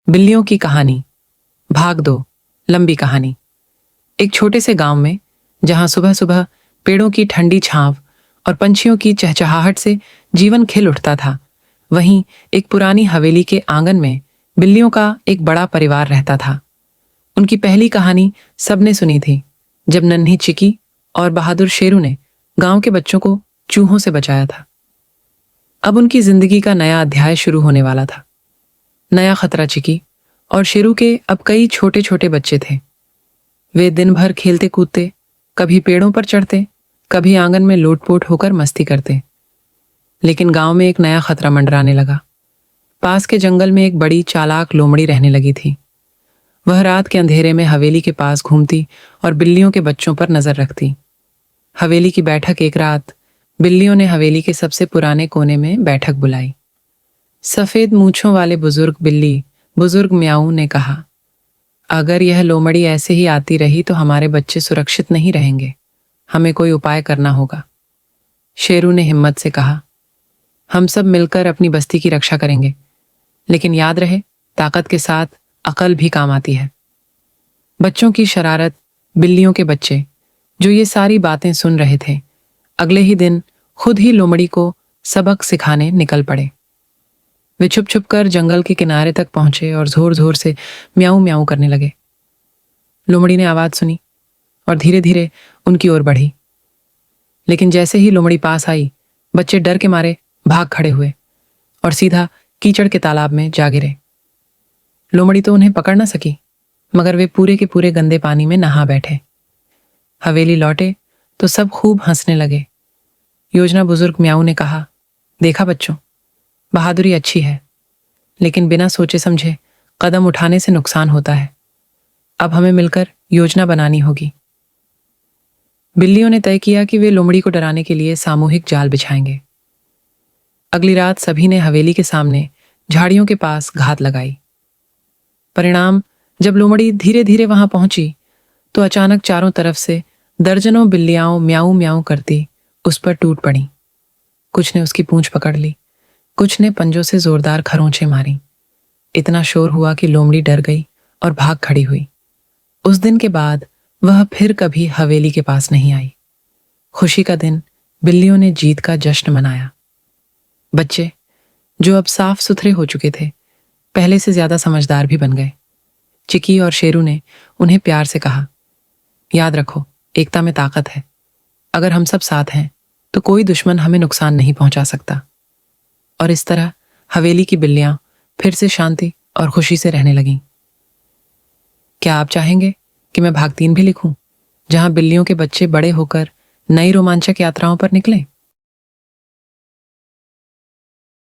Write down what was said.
बिल्लियों की कहानी। भाग 2। लंबी कहानी। एक छोटे से गांव में, जहां सुबह सुबह पेड़ों की ठंडी छांव और पंछियों की चहचहाहट से जीवन खिल उठता था, वहीं एक पुरानी हवेली के आंगन में बिल्लियों का एक बड़ा परिवार रहता था। उनकी पहली कहानी सबने सुनी थी, जब नन्ही चिकी और बहादुर शेरू ने गांव के बच्चों को चूहों से बचाया था। अब उनकी जिंदगी का नया अध्याय शुरू होने वाला था। नया खतरा। चिकी और शेरू के अब कई छोटे छोटे बच्चे थे। वे दिन भर खेलते कूदते, कभी पेड़ों पर चढ़ते, कभी आंगन में लोटपोट होकर मस्ती करते। लेकिन गांव में एक नया खतरा मंडराने लगा। पास के जंगल में एक बड़ी चालाक लोमड़ी रहने लगी थी। वह रात के अंधेरे में हवेली के पास घूमती और बिल्लियों के बच्चों पर नजर रखती। हवेली की बैठक। एक रात बिल्लियों ने हवेली के सबसे पुराने कोने में बैठक बुलाई। सफेद मूंछों वाले बुजुर्ग म्याऊ ने कहा, अगर यह लोमड़ी ऐसे ही आती रही तो हमारे बच्चे सुरक्षित नहीं रहेंगे। हमें कोई उपाय करना होगा। शेरू ने हिम्मत से कहा, हम सब मिलकर अपनी बस्ती की रक्षा करेंगे, लेकिन याद रहे, ताकत के साथ अकल भी काम आती है। बच्चों की शरारत। बिल्लियों के बच्चे, जो ये सारी बातें सुन रहे थे, अगले ही दिन खुद ही लोमड़ी को सबक सिखाने निकल पड़े। वे छुप छुप कर जंगल के किनारे तक पहुंचे और जोर जोर से म्याऊं म्याऊं करने लगे। लोमड़ी ने आवाज सुनी और धीरे धीरे उनकी ओर बढ़ी। लेकिन जैसे ही लोमड़ी पास आई, बच्चे डर के मारे भाग खड़े हुए और सीधा कीचड़ के तालाब में जा गिरे। लोमड़ी तो उन्हें पकड़ न सकी, मगर वे पूरे के पूरे गंदे पानी में नहा बैठे। हवेली लौटे तो सब खूब हंसने लगे। योजना बुजुर्ग म्याऊ ने कहा, देखा बच्चों, बहादुरी अच्छी है, लेकिन बिना सोचे समझे कदम उठाने से नुकसान होता है। अब हमें मिलकर योजना बनानी होगी। बिल्लियों ने तय किया कि वे लोमड़ी को डराने के लिए सामूहिक जाल बिछाएंगे। अगली रात सभी ने हवेली के सामने झाड़ियों के पास घात लगाई। परिणाम, जब लोमड़ी धीरे धीरे वहां पहुंची तो अचानक चारों तरफ से दर्जनों बिल्लियां म्याऊं म्याऊं करती उस पर टूट पड़ी। कुछ ने उसकी पूंछ पकड़ ली, कुछ ने पंजों से जोरदार खरोंचें मारी। इतना शोर हुआ कि लोमड़ी डर गई और भाग खड़ी हुई। उस दिन के बाद वह फिर कभी हवेली के पास नहीं आई। खुशी का दिन। बिल्लियों ने जीत का जश्न मनाया। बच्चे, जो अब साफ सुथरे हो चुके थे, पहले से ज्यादा समझदार भी बन गए। चिकी और शेरू ने उन्हें प्यार से कहा, याद रखो, एकता में ताकत है। अगर हम सब साथ हैं तो कोई दुश्मन हमें नुकसान नहीं पहुंचा सकता। और इस तरह हवेली की बिल्लियां फिर से शांति और खुशी से रहने लगीं। क्या आप चाहेंगे कि मैं भाग 3 भी लिखूं, जहां बिल्लियों के बच्चे बड़े होकर नई रोमांचक यात्राओं पर निकलें?